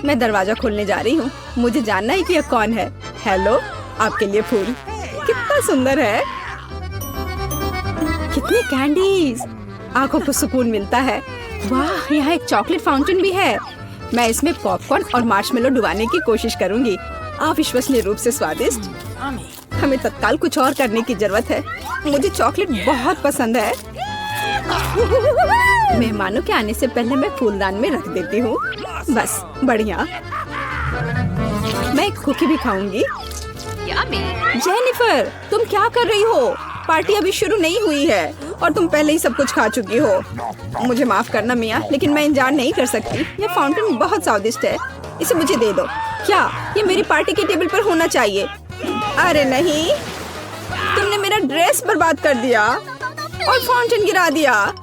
मैं दरवाजा खोलने जा रही हूँ। मुझे जानना है कि यह कौन है। हेलो, आपके लिए फूल। कितना सुंदर है। कितनी कैंडीज, आंखों को सुकून मिलता है। वाह, यहाँ एक चॉकलेट फाउंटेन भी है। मैं इसमें पॉपकॉर्न और मार्शमेलो डुबाने की कोशिश करूंगी। अविश्वसनीय रूप से स्वादिष्ट। हमें तत्काल कुछ और करने की जरूरत है। मुझे चॉकलेट बहुत पसंद है। मेहमानों के आने से पहले मैं फूलदान में रख देती हूँ। बस, बढ़िया। मैं एक कुकी भी खाऊंगी। जेनिफर, तुम क्या कर रही हो? पार्टी अभी शुरू नहीं हुई है और तुम पहले ही सब कुछ खा चुकी हो। मुझे माफ करना मिया, लेकिन मैं इंतजार नहीं कर सकती। यह फाउंटेन बहुत स्वादिष्ट है। इसे मुझे दे दो। क्या ये मेरी पार्टी के टेबल पर होना चाहिए? अरे नहीं, तुमने मेरा ड्रेस बर्बाद कर दिया और फाउंटेन गिरा दिया।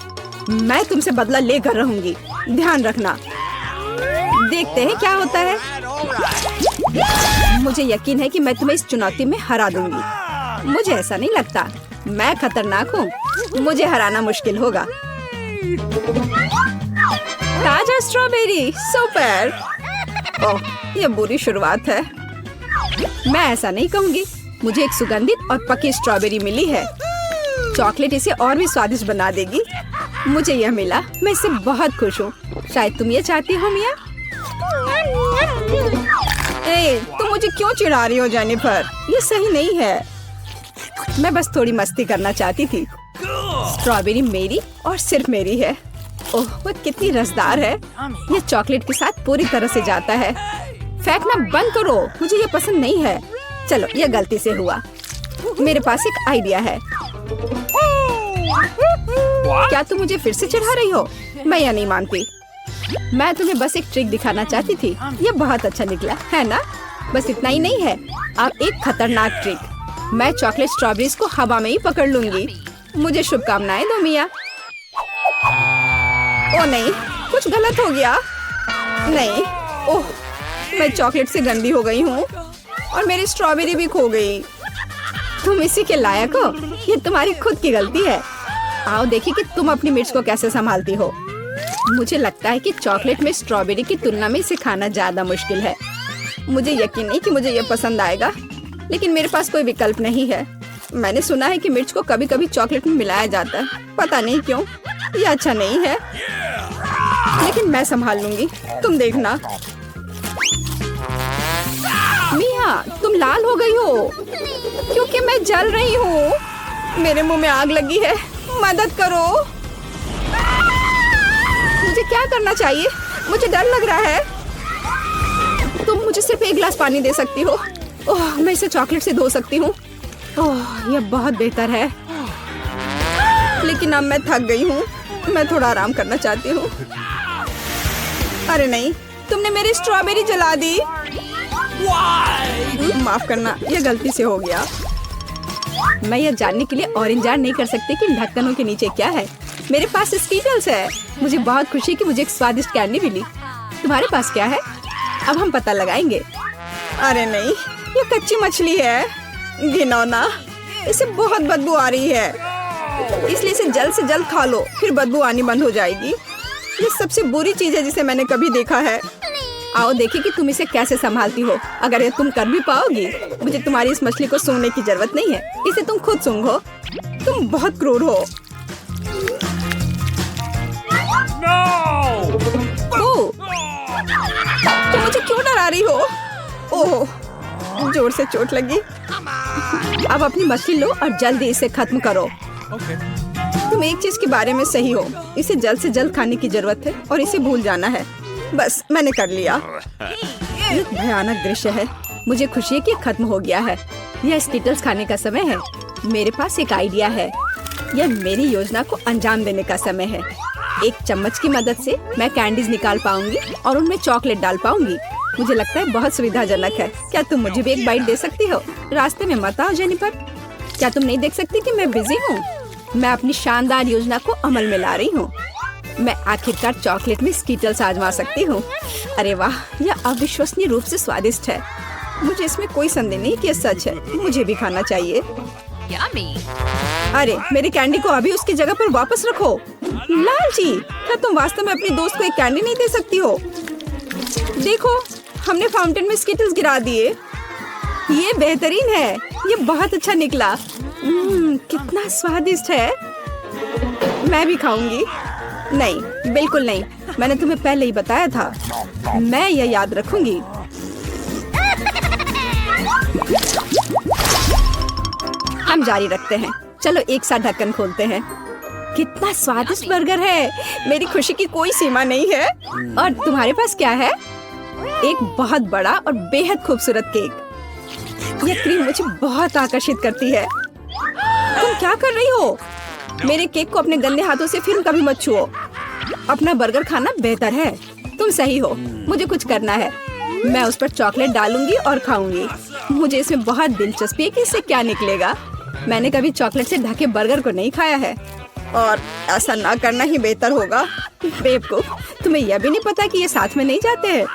मैं तुमसे बदला लेकर रहूंगी, ध्यान रखना। देखते हैं क्या होता है। मुझे यकीन है कि मैं तुम्हें इस चुनौती में हरा दूंगी। मुझे ऐसा नहीं लगता। मैं खतरनाक हूँ। मुझे हराना मुश्किल होगा। ताजा स्ट्रॉबेरी, सुपर। ओह, ये बुरी शुरुआत है। मैं ऐसा नहीं कहूँगी। मुझे एक सुगंधित और पकी स्ट्रॉबेरी मिली है। चॉकलेट इसे और भी स्वादिष्ट बना देगी। मुझे यह मिला, मैं इससे बहुत खुश हूँ। शायद तुम ये चाहती हो मिया। तुम मुझे क्यों चिढ़ा रही हो जेनिफर? ये सही नहीं है। मैं बस थोड़ी मस्ती करना चाहती थी। स्ट्रॉबेरी मेरी और सिर्फ मेरी है। ओह, वो कितनी रसदार है। ये चॉकलेट के साथ पूरी तरह से जाता है। फेंकना बंद करो, मुझे ये पसंद नहीं है। चलो, ये गलती से हुआ। मेरे पास एक आइडिया है। क्या तुम मुझे फिर से चिढ़ा रही हो? मैं यह नहीं मानती। मैं तुम्हें बस एक ट्रिक दिखाना चाहती थी। ये बहुत अच्छा निकला है ना? बस इतना ही नहीं है, अब एक खतरनाक ट्रिक। मैं चॉकलेट स्ट्रॉबेरीज को हवा में ही पकड़ लूंगी। मुझे शुभकामनाएं दो मिया। ओ नहीं, कुछ गलत हो गया। नहीं, ओह, मैं चॉकलेट से गंदी हो गई हूँ और मेरी स्ट्रॉबेरी भी खो गई। तुम इसी के लायक हो। ये तुम्हारी खुद की गलती है। आओ देखिए कि तुम अपनी मिर्च को कैसे संभालती हो। मुझे लगता है कि चॉकलेट में स्ट्रॉबेरी की तुलना में इसे खाना ज्यादा मुश्किल है। मुझे यकीन नहीं कि मुझे ये पसंद आएगा, लेकिन मेरे पास कोई विकल्प नहीं है। मैंने सुना है कि मिर्च को कभी कभी चॉकलेट में मिलाया जाता है। पता नहीं क्यों। ये अच्छा नहीं है, लेकिन मैं संभाल लूंगी। तुम देखना। मिया, तुम लाल हो गई हो क्योंकि मैं जल रही हूँ। मेरे मुंह में आग लगी है। मदद करो। मुझे क्या करना चाहिए? मुझे डर लग रहा है। तुम मुझे सिर्फ एक गिलास पानी दे सकती हो। ओह, मैं इसे चॉकलेट से धो सकती हूँ। ओह, यह बहुत बेहतर है, लेकिन अब मैं थक गई हूँ। मैं थोड़ा आराम करना चाहती हूँ। अरे नहीं, तुमने मेरी स्ट्रॉबेरी जला दी। माफ करना, यह गलती से हो गया। मैं यह जानने के लिए और इंतजार नहीं कर सकती कि ढक्कनों के नीचे क्या है। मेरे पास स्कीटल्स है। मुझे बहुत खुशी कि मुझे एक स्वादिष्ट कैंडी मिली। तुम्हारे पास क्या है? अब हम पता लगाएंगे। अरे नहीं, ये कच्ची मछली है। घिनौना, इसे बहुत बदबू आ रही है, इसलिए इसे जल्द से जल्द खा लो, फिर बदबू आनी बंद हो जाएगी। ये सबसे बुरी चीज है जिसे मैंने कभी देखा है। आओ देखिए कि तुम इसे कैसे संभालती हो। अगर ये तुम कर भी पाओगी, मुझे तुम्हारी इस मछली को सूंघने की जरूरत नहीं है। इसे तुम खुद सूंघो। तुम बहुत क्रूर हो। ओह, तुम मुझे क्यों डरा रही हो? ओह, जोर से चोट लगी। अब अपनी मछली लो और जल्दी इसे खत्म करो। तुम एक चीज के बारे में सही हो। इसे जल्द से जल्द खाने की जरूरत है और इसे भूल जाना है। बस, मैंने कर लिया। एक भयानक दृश्य है। मुझे खुशी है कि खत्म हो गया है। यह स्कीटल्स खाने का समय है। मेरे पास एक आइडिया है। यह मेरी योजना को अंजाम देने का समय है। एक चम्मच की मदद से मैं कैंडीज निकाल पाऊंगी और उनमें चॉकलेट डाल पाऊंगी। मुझे लगता है बहुत सुविधाजनक है। क्या तुम मुझे भी एक बाइट दे सकती हो? रास्ते में मत आओ जेनिफर। क्या तुम नहीं देख सकती कि मैं बिजी हूँ? मैं अपनी शानदार योजना को अमल में ला रही हूँ। मैं आखिरकार चॉकलेट में स्कीटल्स आजमा सकती हूँ। अरे वाह, यह अविश्वसनीय रूप से स्वादिष्ट है। मुझे इसमें कोई संदेह नहीं कि यह सच है। मुझे भी खाना चाहिए। अरे, मेरी कैंडी को अभी उसकी जगह पर वापस रखो। लालची, क्या तुम वास्तव में अपनी दोस्त को एक कैंडी नहीं दे सकती हो? देखो, हमने फाउंटेन में स्किटल्स गिरा दिए। ये बेहतरीन है, ये बहुत अच्छा निकला। कितना स्वादिष्ट है। मैं भी खाऊंगी। नहीं, बिल्कुल नहीं, मैंने तुम्हें पहले ही बताया था। मैं यह याद रखूंगी। हम जारी रखते हैं। चलो एक साथ ढक्कन खोलते हैं। कितना स्वादिष्ट बर्गर है। मेरी खुशी की कोई सीमा नहीं है। और तुम्हारे पास क्या है? एक बहुत बड़ा और बेहद खूबसूरत केक। यह क्रीम मुझे बहुत आकर्षित करती है। तुम क्या कर रही हो? मेरे केक को अपने गंदे हाथों से फिर कभी मत छुओ। अपना बर्गर खाना बेहतर है। तुम सही हो, मुझे कुछ करना है। मैं उस पर चॉकलेट डालूंगी और खाऊंगी। मुझे इसमें बहुत दिलचस्पी है कि इससे क्या निकलेगा। मैंने कभी चॉकलेट से ढके बर्गर को नहीं खाया है और ऐसा ना करना ही बेहतर होगा। बेवकूफ, तुम्हें यह भी नहीं पता कि ये साथ में नहीं जाते हैं।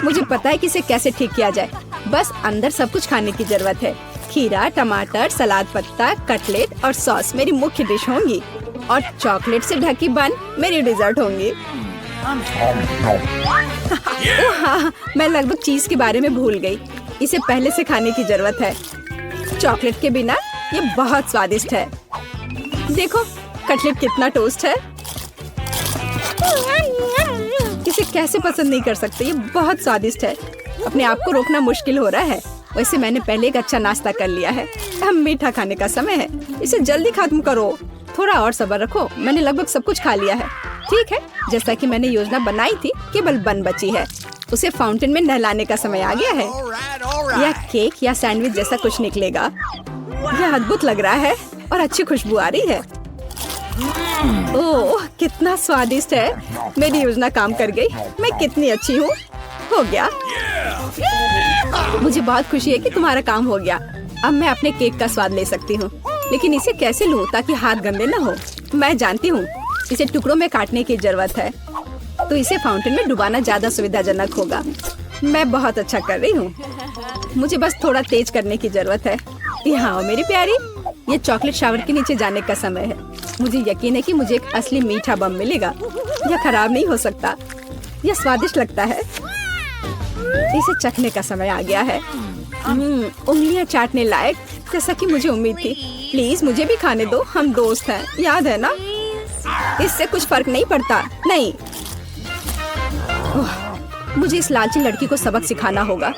मुझे पता है कि इसे कैसे ठीक किया जाए। बस अंदर सब कुछ खाने की जरूरत है। खीरा, टमाटर, सलाद पत्ता, कटलेट और सॉस मेरी मुख्य डिश होंगी और चॉकलेट से ढकी बन मेरी डिजर्ट होंगी। हाँ, मैं लगभग चीज के बारे में भूल गई। इसे पहले से खाने की जरूरत है। चॉकलेट के बिना ये बहुत स्वादिष्ट है। देखो, कटलेट कितना टोस्ट है। इसे कैसे पसंद नहीं कर सकते। ये बहुत स्वादिष्ट है। अपने आप को रोकना मुश्किल हो रहा है। वैसे मैंने पहले एक अच्छा नाश्ता कर लिया है। अब मीठा खाने का समय है। इसे जल्दी खत्म करो। थोड़ा और सब्र रखो। मैंने लगभग सब कुछ खा लिया है। ठीक है, जैसा कि मैंने योजना बनाई थी, केवल बन बची है। उसे फाउंटेन में नहलाने का समय आ गया है। यह केक या सैंडविच जैसा कुछ निकलेगा। यह अद्भुत लग रहा है और अच्छी खुशबू आ रही है। ओह, कितना स्वादिष्ट है। मेरी योजना काम कर गई। मैं कितनी अच्छी हूँ। हो गया। मुझे बहुत खुशी है कि तुम्हारा काम हो गया। अब मैं अपने केक का स्वाद ले सकती हूँ, लेकिन इसे कैसे लूँ ताकि हाथ गंदे न हो। मैं जानती हूँ, इसे टुकड़ों में काटने की जरूरत है, तो इसे फाउंटेन में डुबाना ज्यादा सुविधाजनक होगा। मैं बहुत अच्छा कर रही हूँ। मुझे बस थोड़ा तेज करने की जरूरत है। यहाँ आओ मेरी प्यारी। ये चॉकलेट शावर के नीचे जाने का समय है। मुझे यकीन है कि मुझे एक असली मीठा बम मिलेगा। यह खराब नहीं हो सकता। यह स्वादिष्ट लगता है। इसे चखने का समय आ गया है। उंगलियां चाटने लायक, जैसा कि मुझे उम्मीद थी। प्लीज मुझे भी खाने दो। हम दोस्त हैं, याद है ना? इससे कुछ फर्क नहीं पड़ता। नहीं, मुझे इस लालची लड़की को सबक सिखाना होगा।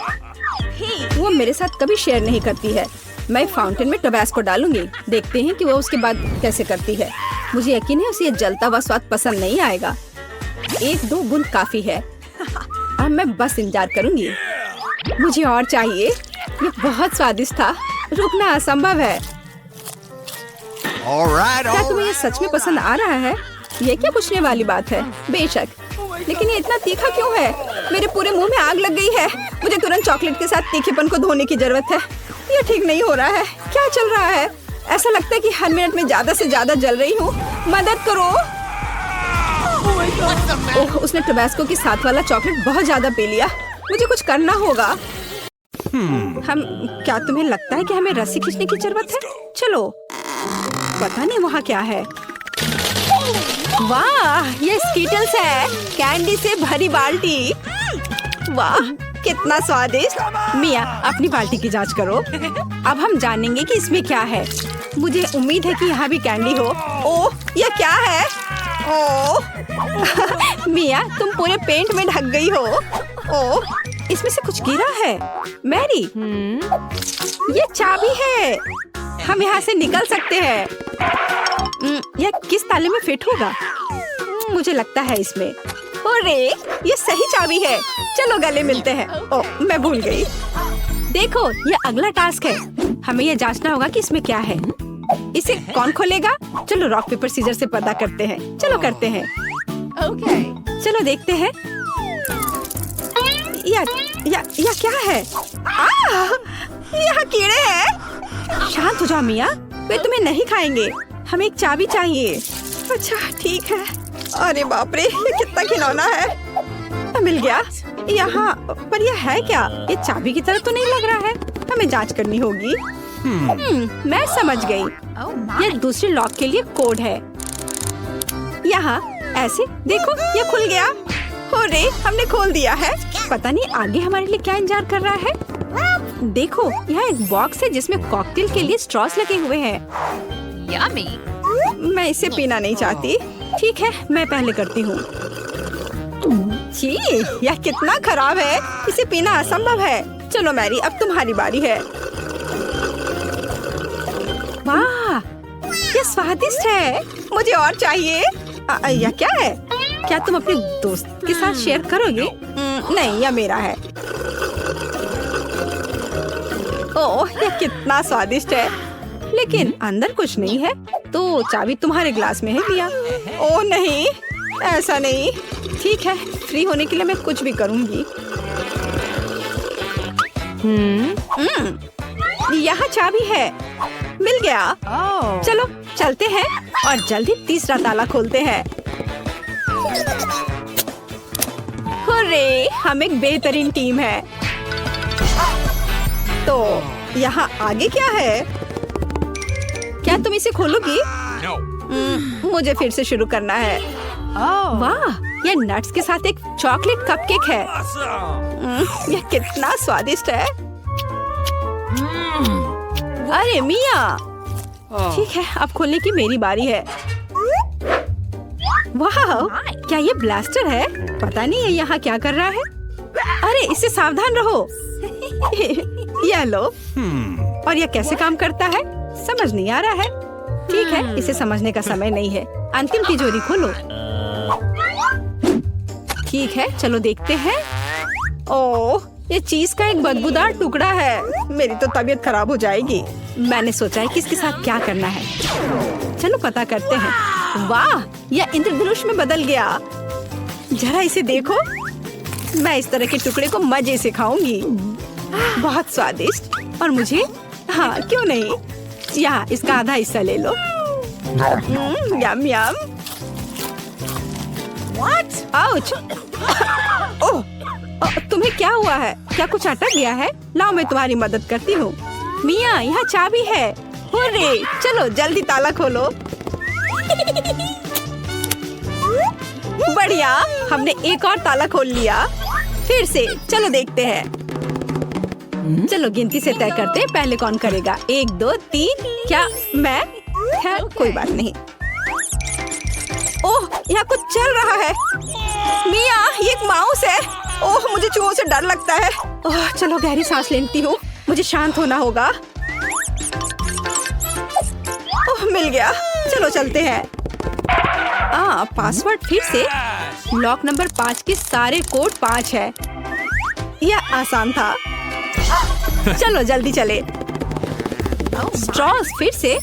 वो मेरे साथ कभी शेयर नहीं करती है। मैं फाउंटेन में टबैस्को डालूंगी। देखते हैं कि वो उसके बाद कैसे करती है। मुझे यकीन है उसे जलता हुआ स्वाद पसंद नहीं आएगा। 1-2 बूंद काफी है। अब मैं बस इंतजार करूंगी। मुझे और चाहिए। ये बहुत स्वादिष्ट था। रुकना असंभव है। क्या तुम्हें ये सच में पसंद आ रहा है? ये क्या पूछने वाली बात है? बेशक, लेकिन ये इतना तीखा क्यों है? मेरे पूरे मुंह में आग लग गई है। मुझे तुरंत चॉकलेट के साथ तीखेपन को धोने की जरूरत है। ये ठीक नहीं हो रहा है। क्या चल रहा है? ऐसा लगता है कि हर मिनट में ज्यादा से ज्यादा जल रही हूँ। मदद करो। ओह, उसने टबैस्को के साथ वाला चॉकलेट बहुत ज्यादा पी लिया। मुझे कुछ करना होगा। क्या तुम्हें लगता है कि हमें रस्सी खींचने की जरूरत है? चलो। पता नहीं वहाँ क्या है। वाह, ये स्कीटल्स है। कैंडी से भरी बाल्टी। वाह, कितना स्वादिष्ट। मिया, अपनी बाल्टी की जांच करो। अब हम जानेंगे कि इसमें क्या है। मुझे उम्मीद है कि यहाँ भी कैंडी हो। ओह, ये क्या है? ओह मिया, तुम पूरे पेंट में ढक गई हो। ओह, इसमें से कुछ गिरा है। मैरी, ये चाबी है। हम यहाँ से निकल सकते हैं। यह किस ताले में फिट होगा? मुझे लगता है इसमें। अरे, ये सही चाबी है। चलो गले मिलते हैं। ओह, मैं भूल गई। देखो, ये अगला टास्क है। हमें यह जांचना होगा कि इसमें क्या है। इसे कौन खोलेगा? चलो रॉक पेपर सीजर से पता करते हैं। चलो करते हैं। ओके, चलो देखते हैं। या क्या है? यहाँ कीड़े हैं। शांत हो जाओ मिया, वे तुम्हें नहीं खाएंगे। हमें एक चाबी चाहिए। अच्छा ठीक है। अरे बाप रे, ये कितना खिलौना है। मिल गया। यहाँ पर यह है क्या? ये चाबी की तरह तो नहीं लग रहा है। हमें जांच करनी होगी। मैं समझ गई। ये दूसरे लॉक के लिए कोड है। यहाँ ऐसे देखो, ये खुल गया। अरे, हमने खोल दिया है। पता नहीं आगे हमारे लिए क्या इंतजार कर रहा है। देखो, यहाँ एक बॉक्स है जिसमें कॉकटेल के लिए स्ट्रॉस लगे हुए हैं। Yummy. मैं इसे पीना नहीं चाहती। ठीक है, मैं पहले करती हूँ। छी, यह कितना खराब है। इसे पीना असंभव है। चलो मैरी, अब तुम्हारी बारी है। वाह, यह स्वादिष्ट है। मुझे और चाहिए। यह क्या है? क्या तुम अपने दोस्त के साथ शेयर करोगे? नहीं, यह मेरा है। ओह, यह कितना स्वादिष्ट है। लेकिन अंदर कुछ नहीं है, तो चाबी तुम्हारे ग्लास में है पिया। ओह नहीं, ऐसा नहीं। ठीक है, फ्री होने के लिए मैं कुछ भी करूंगी। यहाँ चाबी है। मिल गया। चलो चलते हैं और जल्दी तीसरा ताला खोलते हैं। हुर्रे, हम एक बेहतरीन टीम है। तो यहाँ आगे क्या है? क्या तुम इसे खोलोगी? मुझे फिर से शुरू करना है। वाह, यह नट्स के साथ एक चॉकलेट कपकेक है। यह कितना स्वादिष्ट है। अरे मिया, ठीक है, अब खोलने की मेरी बारी है। वाह, क्या ये ब्लास्टर है? पता नहीं ये यहाँ क्या कर रहा है। अरे, इससे सावधान रहो। यह लो। और यह कैसे काम करता है समझ नहीं आ रहा है। ठीक है, इसे समझने का समय नहीं है। अंतिम तिजोरी खोलो। ठीक है, चलो देखते हैं। ओह, ये चीज का एक बदबूदार टुकड़ा है। मेरी तो तबीयत खराब हो जाएगी। मैंने सोचा है किसके साथ क्या करना है। चलो पता करते हैं। वाह, यह इंद्रधनुष में बदल गया। जरा इसे देखो। मैं इस तरह के टुकड़े को मजे से खाऊंगी। बहुत स्वादिष्ट। और मुझे, हाँ क्यों नहीं, यहाँ इसका आधा हिस्सा ले लो। यम यम। आउच। ओह, तुम्हें क्या हुआ है? क्या कुछ अटक गया है? लाओ, मैं तुम्हारी मदद करती हूँ। मिया, यहाँ चाबी है। हुर्रे, चलो जल्दी ताला खोलो। बढ़िया, हमने एक और ताला खोल लिया। फिर से चलो देखते हैं। चलो गिनती से तय करते हैं, पहले कौन करेगा। 1 2 3। क्या मैं? खैर कोई बात नहीं। ओह, यहाँ कुछ चल रहा है। मिया, ये एक माउस है। ओह, मुझे चूहों से डर लगता है। ओह, चलो गहरी सांस लेती हूँ। मुझे शांत होना होगा। ओह, मिल गया। चलो चलते हैं। पासवर्ड फिर से। लॉक नंबर 5 के सारे कोड 5 है। यह आसान था। चलो जल्दी चले। स्ट्रॉस फिर से।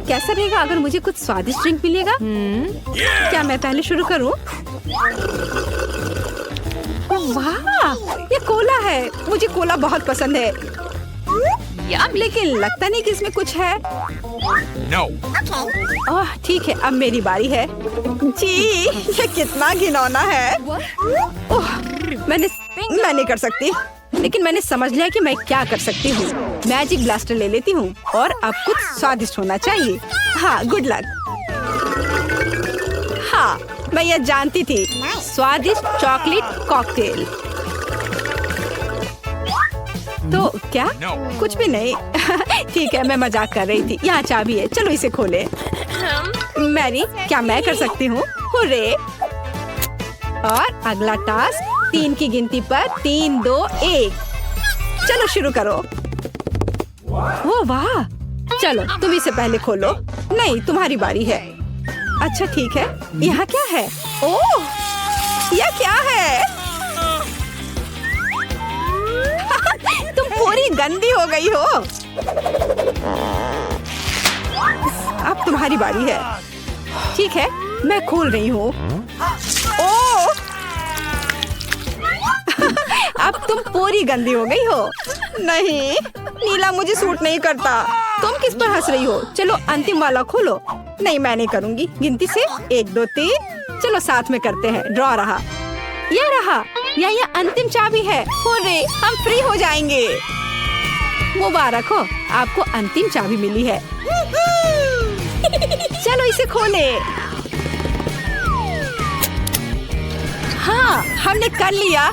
कैसा रहेगा अगर मुझे कुछ स्वादिष्ट ड्रिंक मिलेगा? क्या मैं पहले शुरू करूं? वाह, ये कोला है। मुझे कोला बहुत पसंद है। लेकिन लगता नहीं कि इसमें कुछ है। ओह, ठीक है, अब मेरी बारी है। जी, ये कितना घिनौना है। ओह, मैं नहीं कर सकती। लेकिन मैंने समझ लिया कि मैं क्या कर सकती हूँ। मैजिक ब्लास्टर ले लेती हूँ और अब कुछ स्वादिष्ट होना चाहिए। हाँ, गुड लक। हाँ, मैं यह जानती थी। स्वादिष्ट चॉकलेट कॉकटेल। तो क्या? कुछ भी नहीं। ठीक है, मैं मजाक कर रही थी। यहाँ चाबी है, चलो इसे खोले। मैरी, क्या मैं कर सकती हूँ? हुर्रे! और अगला टास्क 3 की गिनती पर 3 2 1। चलो शुरू करो। ओ वाह, चलो तुम इसे पहले खोलो। नहीं, तुम्हारी बारी है। अच्छा ठीक है, यहाँ क्या है? ओह, यह क्या है? तुम पूरी गंदी हो गई हो। अब तुम्हारी बारी है। ठीक है, मैं खोल रही हूँ। ओह, अब तुम पूरी गंदी हो गई हो। नहीं, नीला मुझे सूट नहीं करता। तुम किस पर हंस रही हो? चलो अंतिम वाला खोलो। नहीं, मैं नहीं करूँगी। गिनती से 1 2 3। चलो साथ में करते हैं। ड्रॉ रहा। यह रहा। यह अंतिम चाबी है। हुर्रे, हम फ्री हो जाएंगे। मुबारक हो, आपको अंतिम चाबी मिली है। चलो इसे खोले। हाँ, हमने कर लिया।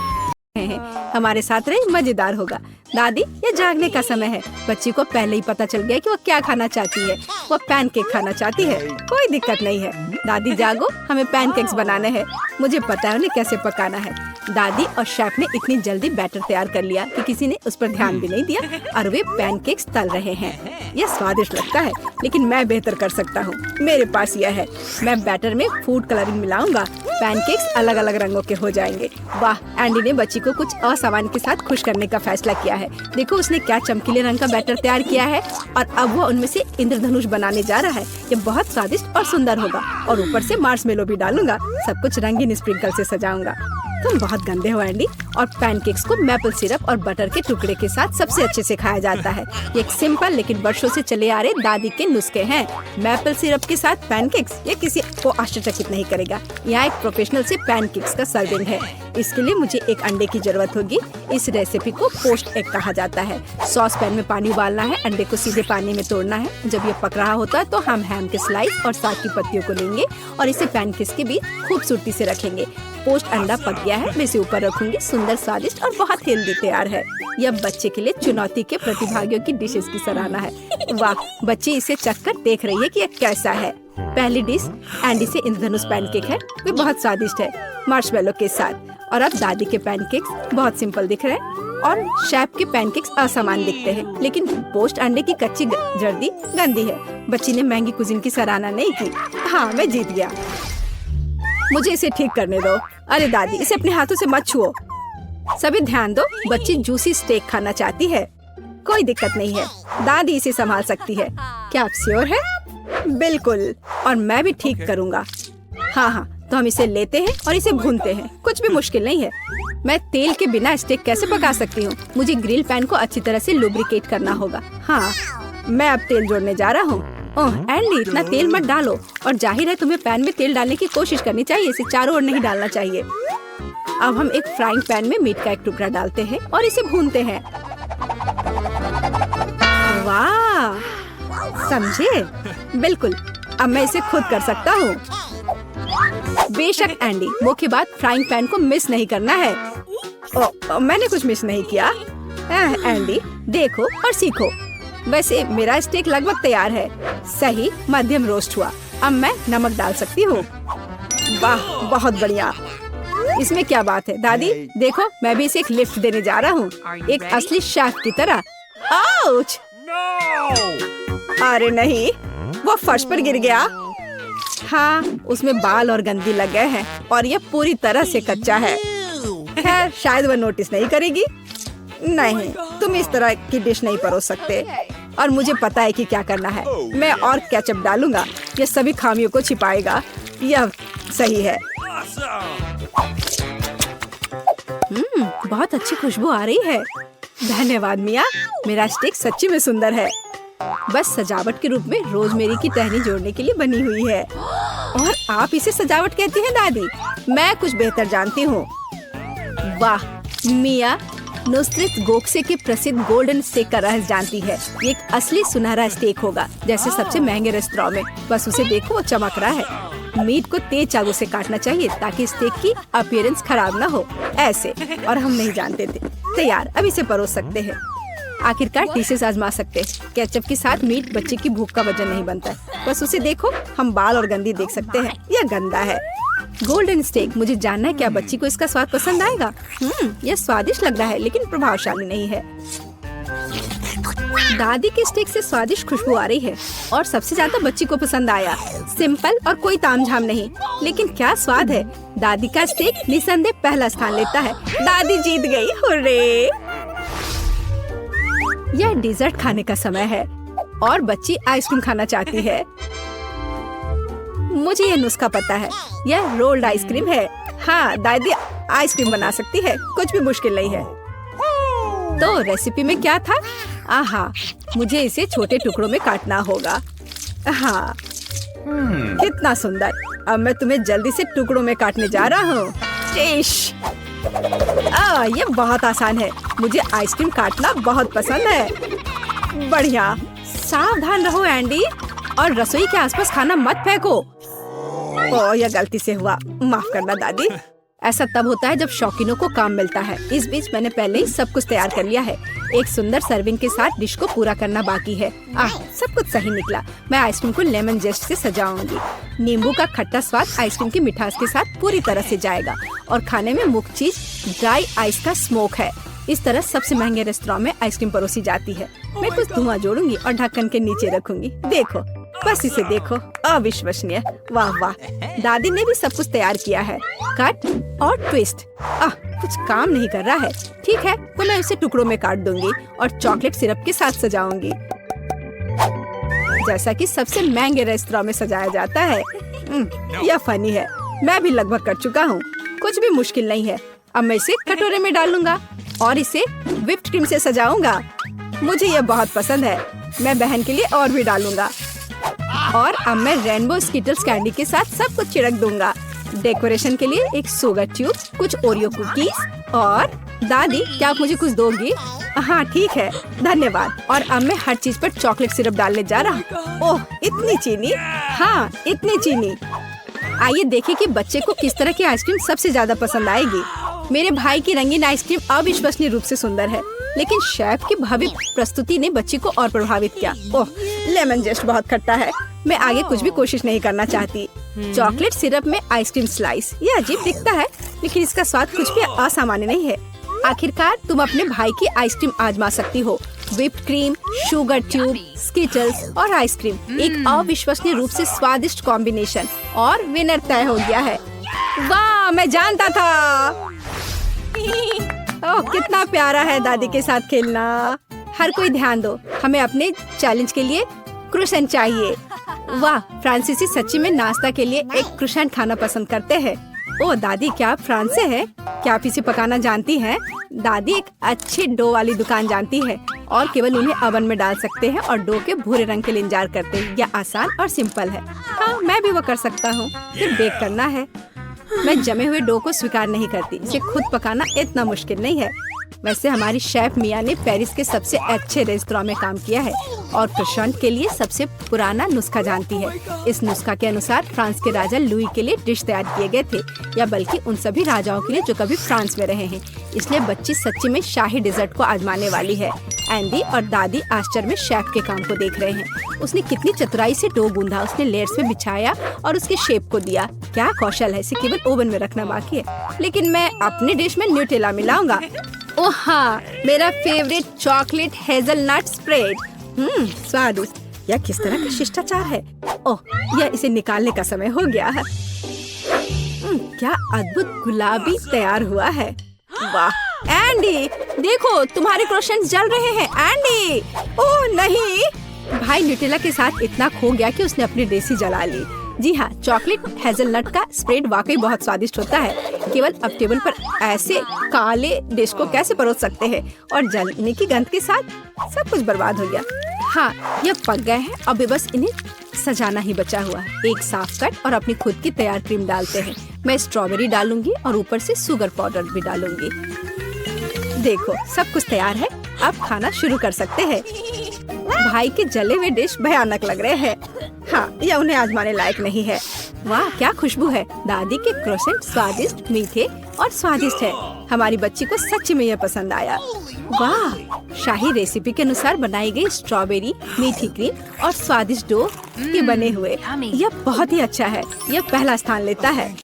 हमारे साथ रहे, मजेदार होगा। दादी, ये जागने का समय है। बच्ची को पहले ही पता चल गया कि वो क्या खाना चाहती है। वो पैनकेक खाना चाहती है। कोई दिक्कत नहीं है। दादी जागो, हमें पैनकेक्स बनाने हैं। मुझे पता है उन्हें कैसे पकाना है। दादी और शेफ ने इतनी जल्दी बैटर तैयार कर लिया कि किसी ने उस पर ध्यान भी नहीं दिया और वे पैनकेक्स तल रहे हैं। यह स्वादिष्ट लगता है, लेकिन मैं बेहतर कर सकता हूँ। मेरे पास यह है। मैं बैटर में फूड कलरिंग मिलाऊंगा। पैनकेक्स अलग अलग रंगों के हो जाएंगे। वाह, एंडी ने बच्ची को कुछ असामान्य के साथ खुश करने का फैसला किया है। देखो उसने क्या चमकीले रंग का बैटर तैयार किया है और अब वो उनमें से इंद्रधनुष बनाने जा रहा है। ये बहुत स्वादिष्ट और सुंदर होगा और ऊपर से मार्शमेलो भी डालूंगा। सब कुछ रंगीन स्प्रिंकल से सजाऊंगा। तुम बहुत गंदे हो एंडी। और पैनकेक्स को मैपल सिरप और बटर के टुकड़े के साथ सबसे अच्छे से खाया जाता है। ये एक सिंपल लेकिन वर्षों से चले आ रहे दादी के नुस्खे हैं। मैपल सिरप के साथ पैनकेक्स, ये किसी को आश्चर्यचकित नहीं करेगा। यहाँ एक प्रोफेशनल से पैनकेक्स का सर्विंग है। इसके लिए मुझे एक अंडे की जरूरत होगी। इस रेसिपी को पोस्ट एग कहा जाता है। सॉस पैन में पानी उबालना है। अंडे को सीधे पानी में तोड़ना है। जब ये पक रहा होता है तो हम हैम के स्लाइस और साग की पत्तियों को लेंगे और इसे पैनकेक्स के बीच खूबसूरती से रखेंगे। पोस्ट अंडा पक गया है। मैं इसे ऊपर रखूंगी। सुंदर, स्वादिष्ट और बहुत हेल्दी तैयार है। यह बच्चे के लिए चुनौती के प्रतिभागियों की डिशेस की सराहना है। वाह, बच्ची इसे चखकर देख रही है कि यह कैसा है। पहली डिश एंडी से इंद्रधनुष पैनकेक है। वे बहुत स्वादिष्ट है मार्शमेलो के साथ। और अब दादी के पैनकेक्स बहुत सिंपल दिख रहे हैं और शेफ के पैनकेक्स असामान्य दिखते हैं। लेकिन पोस्ट अंडे की कच्ची जर्दी गंदी है। बच्ची ने महंगी कुजीन की सराहना नहीं की। हाँ, मैं जीत गया। मुझे इसे ठीक करने दो। अरे दादी, इसे अपने हाथों से मत छुओ। सभी ध्यान दो, बच्ची जूसी स्टेक खाना चाहती है। कोई दिक्कत नहीं है, दादी इसे संभाल सकती है। क्या आप श्योर है? बिल्कुल, और मैं भी ठीक करूँगा। हाँ, तो हम इसे लेते हैं और इसे भूनते हैं। कुछ भी मुश्किल नहीं है। मैं तेल के बिना स्टेक कैसे पका सकती हूँ? मुझे ग्रिल पैन को अच्छी तरह से लुब्रिकेट करना होगा। हाँ, मैं अब तेल जोड़ने जा रहा हूँ। ओह एंडी, इतना तेल मत डालो। और जाहिर है तुम्हें पैन में तेल डालने की कोशिश करनी चाहिए। इसे चारों ओर नहीं डालना चाहिए। अब हम एक फ्राइंग पैन में मीट का एक टुकड़ा डालते हैं और इसे भूनते हैं। वाह, समझे? बिल्कुल, अब मैं इसे खुद कर सकता हूँ। बेशक एंडी, मुख्य बात फ्राइंग पैन को मिस नहीं करना है। मैंने कुछ मिस नहीं किया। एंडी, देखो और सीखो। वैसे मेरा स्टेक लगभग तैयार है। सही मध्यम रोस्ट हुआ। अब मैं नमक डाल सकती हूँ। वाह, बहुत बढ़िया। इसमें क्या बात है दादी? देखो, मैं भी इसे एक लिफ्ट देने जा रहा हूँ, एक असली शेफ की तरह। आउच! अरे नहीं, वो फर्श पर गिर गया। हाँ, उसमें बाल और गंदगी लग गए हैं और यह पूरी तरह से कच्चा है। खैर, शायद वह नोटिस नहीं करेगी। नहीं, तुम इस तरह की डिश नहीं परोस सकते। और मुझे पता है कि क्या करना है। मैं और केचप डालूंगा। यह सभी खामियों को छिपाएगा। यह सही है। बहुत अच्छी खुशबू आ रही है। धन्यवाद मिया, मेरा स्टेक सच्ची में सुंदर है। बस सजावट के रूप में रोजमेरी की टहनी जोड़ने के लिए बनी हुई है। और आप इसे सजावट कहती हैं दादी? मैं कुछ बेहतर जानती हूँ। वाह, मिया नुसरत गोखसे के प्रसिद्ध गोल्डन स्टेक का रहस्य जानती है। ये एक असली सुनहरा स्टेक होगा, जैसे सबसे महंगे रेस्तरां में। बस उसे देखो, वो चमक रहा है। मीट को तेज चाकू से काटना चाहिए ताकि स्टेक की अपीयरेंस खराब ना हो। ऐसे, और हम नहीं जानते थे। तैयार, अब इसे परोस सकते हैं। आखिरकार डिशेस आजमा सकते हैं। केचप के साथ मीट बच्चे की भूख का वजन नहीं बनता है। बस उसे देखो, हम बाल और गंदी देख सकते हैं। यह गंदा है। गोल्डन स्टेक, मुझे जानना है क्या बच्ची को इसका स्वाद पसंद आएगा। यह स्वादिष्ट लग रहा है लेकिन प्रभावशाली नहीं है। दादी के स्टेक से स्वादिष्ट खुशबू आ रही है और सबसे ज्यादा बच्ची को पसंद आया। सिंपल और कोई तामझाम नहीं, लेकिन क्या स्वाद है। दादी का स्टेक निसंदेह पहला स्थान लेता है। दादी जीत गई, हुर्रे। यह डिजर्ट खाने का समय है और बच्ची आइसक्रीम खाना चाहती है। मुझे यह नुस्खा पता है। यह रोल्ड आइसक्रीम है। हाँ, दादी आइसक्रीम बना सकती है। कुछ भी मुश्किल नहीं है। तो रेसिपी में क्या था? आहा, मुझे इसे छोटे टुकड़ों में काटना होगा। हाँ, कितना सुंदर। अब मैं तुम्हें जल्दी से टुकड़ों में काटने जा रहा हूँ। ये बहुत आसान है। मुझे आइसक्रीम काटना बहुत पसंद है। बढ़िया। सावधान रहो एंडी, और रसोई के आसपास खाना मत फेंको। यह गलती से हुआ, माफ करना दादी। ऐसा तब होता है जब शौकीनों को काम मिलता है। इस बीच मैंने पहले ही सब कुछ तैयार कर लिया है। एक सुंदर सर्विंग के साथ डिश को पूरा करना बाकी है। सब कुछ सही निकला। मैं आइसक्रीम को लेमन जेस्ट से सजाऊंगी। नींबू का खट्टा स्वाद आइसक्रीम की मिठास के साथ पूरी तरह से जाएगा और खाने में मुख्य चीज ड्राई आइस का स्मोक है। इस तरह सबसे महंगे रेस्तरां में आइसक्रीम परोसी जाती है। मैं कुछ धुआं जोड़ूंगी और ढक्कन के नीचे रखूंगी। देखो, बस इसे देखो, अविश्वसनीय। वाह वाह, दादी ने भी सब कुछ तैयार किया है। कट और ट्विस्ट। कुछ काम नहीं कर रहा है। ठीक है, तो मैं उसे टुकड़ों में काट दूंगी और चॉकलेट सिरप के साथ सजाऊंगी, जैसा कि सबसे महंगे रेस्तरां में सजाया जाता है। यह फनी है। मैं भी लगभग कर चुका हूँ। कुछ भी मुश्किल नहीं है। अब मैं इसे कटोरे में डालूंगा और इसे व्हिप्ड क्रीम से सजाऊंगा। मुझे यह बहुत पसंद है। मैं बहन के लिए और भी डालूंगा। और अब मैं रेनबो स्किटल्स कैंडी के साथ सब कुछ छिड़क दूंगा। डेकोरेशन के लिए एक शुगर ट्यूब, कुछ ओरियो कुकीज और दादी, क्या आप मुझे कुछ दोगी? हाँ ठीक है, धन्यवाद। और अब मैं हर चीज पर चॉकलेट सिरप डालने जा रहा हूँ। ओह, इतनी चीनी। हाँ, इतनी चीनी। आइए देखें कि बच्चे को किस तरह की आइसक्रीम सबसे ज्यादा पसंद आएगी। मेरे भाई की रंगीन आइसक्रीम अविश्वसनीय रूप से सुंदर है, लेकिन शेफ की भव्य प्रस्तुति ने बच्ची को और प्रभावित किया। ओह, लेमन जेस्ट बहुत खट्टा है। मैं आगे कुछ भी कोशिश नहीं करना चाहती। चॉकलेट सिरप में आइसक्रीम स्लाइस, ये अजीब दिखता है, लेकिन इसका स्वाद कुछ भी असामान्य नहीं है। आखिरकार तुम अपने भाई की आइसक्रीम आजमा सकती हो। Whipped cream, sugar tube, Skittles और आइसक्रीम, एक अविश्वसनीय रूप से स्वादिष्ट कॉम्बिनेशन, और विनर तय हो गया है। वाह, मैं जानता था। ओह, कितना प्यारा है दादी के साथ खेलना। हर कोई ध्यान दो, हमें अपने चैलेंज के लिए क्रोसेंट चाहिए। वाह, फ्रांसीसी सच्ची में नाश्ता के लिए एक क्रोसेंट खाना पसंद करते हैं। ओह दादी, क्या आप फ्रांस से हैं? क्या आप इसे पकाना जानती हैं? दादी एक अच्छी डो वाली दुकान जानती है और केवल उन्हें ओवन में डाल सकते हैं और डो के भूरे रंग के लिए इंतजार करते हैं। यह आसान और सिंपल है। हाँ, मैं भी वो कर सकता हूँ। फिर बेक करना है। मैं जमे हुए डो को स्वीकार नहीं करती। इसे खुद पकाना इतना मुश्किल नहीं है। वैसे हमारी शेफ मिया ने पेरिस के सबसे अच्छे रेस्तरां में काम किया है और क्रोसेंट के लिए सबसे पुराना नुस्खा जानती है। इस नुस्खा के अनुसार फ्रांस के राजा लुई के लिए डिश तैयार किए गए थे, या बल्कि उन सभी राजाओं के लिए जो कभी फ्रांस में रहे हैं। इसलिए बच्ची सच्ची में शाही डिजर्ट को आजमाने वाली है। एंडी और दादी आश्चर्य में शेफ के काम को देख रहे हैं। उसने कितनी चतुराई से डो गूंधा, उसने लेयर्स में बिछाया और उसके शेप को दिया। क्या कौशल है, इसे केवल ओवन में रखना बाकी है। लेकिन मैं अपनी डिश में न्यूटेला मिलाऊंगा। ओह हाँ, मेरा फेवरेट चॉकलेट हेजलनट स्प्रेड। स्वादिष्ट। यह किस तरह का शिष्टाचार है। ओह, यह इसे निकालने का समय हो गया है। क्या अद्भुत गुलाबी तैयार हुआ है। वाह एंडी, देखो तुम्हारे क्रोसेंट्स जल रहे हैं। एंडी, ओह नहीं। भाई न्यूटेला के साथ इतना खो गया कि उसने अपनी डिश ही जला ली। जी हाँ, चॉकलेट हेजलनट का स्प्रेड वाकई बहुत स्वादिष्ट होता है। केवल अब टेबल पर ऐसे काले डिश को कैसे परोस सकते हैं, और जलने की गंध के साथ सब कुछ बर्बाद हो गया। हाँ, ये पक गए हैं। अब बस इन्हें सजाना ही बचा हुआ है। एक साफ कट और अपनी खुद की तैयार क्रीम डालते हैं। मैं स्ट्रॉबेरी डालूंगी और ऊपर से शुगर पाउडर भी डालूंगी। देखो, सब कुछ तैयार है। अब खाना शुरू कर सकते हैं। भाई के जले हुए डिश भयानक लग रहे हैं। हाँ, यह उन्हें आजमाने लायक नहीं है। वाह, क्या खुशबू है। दादी के क्रोसेंट स्वादिष्ट, मीठे और स्वादिष्ट है। हमारी बच्ची को सच्ची में यह पसंद आया। वाह, शाही रेसिपी के अनुसार बनाई गई स्ट्रॉबेरी, मीठी क्रीम और स्वादिष्ट डो के बने हुए। यह बहुत ही अच्छा है। यह पहला स्थान लेता है।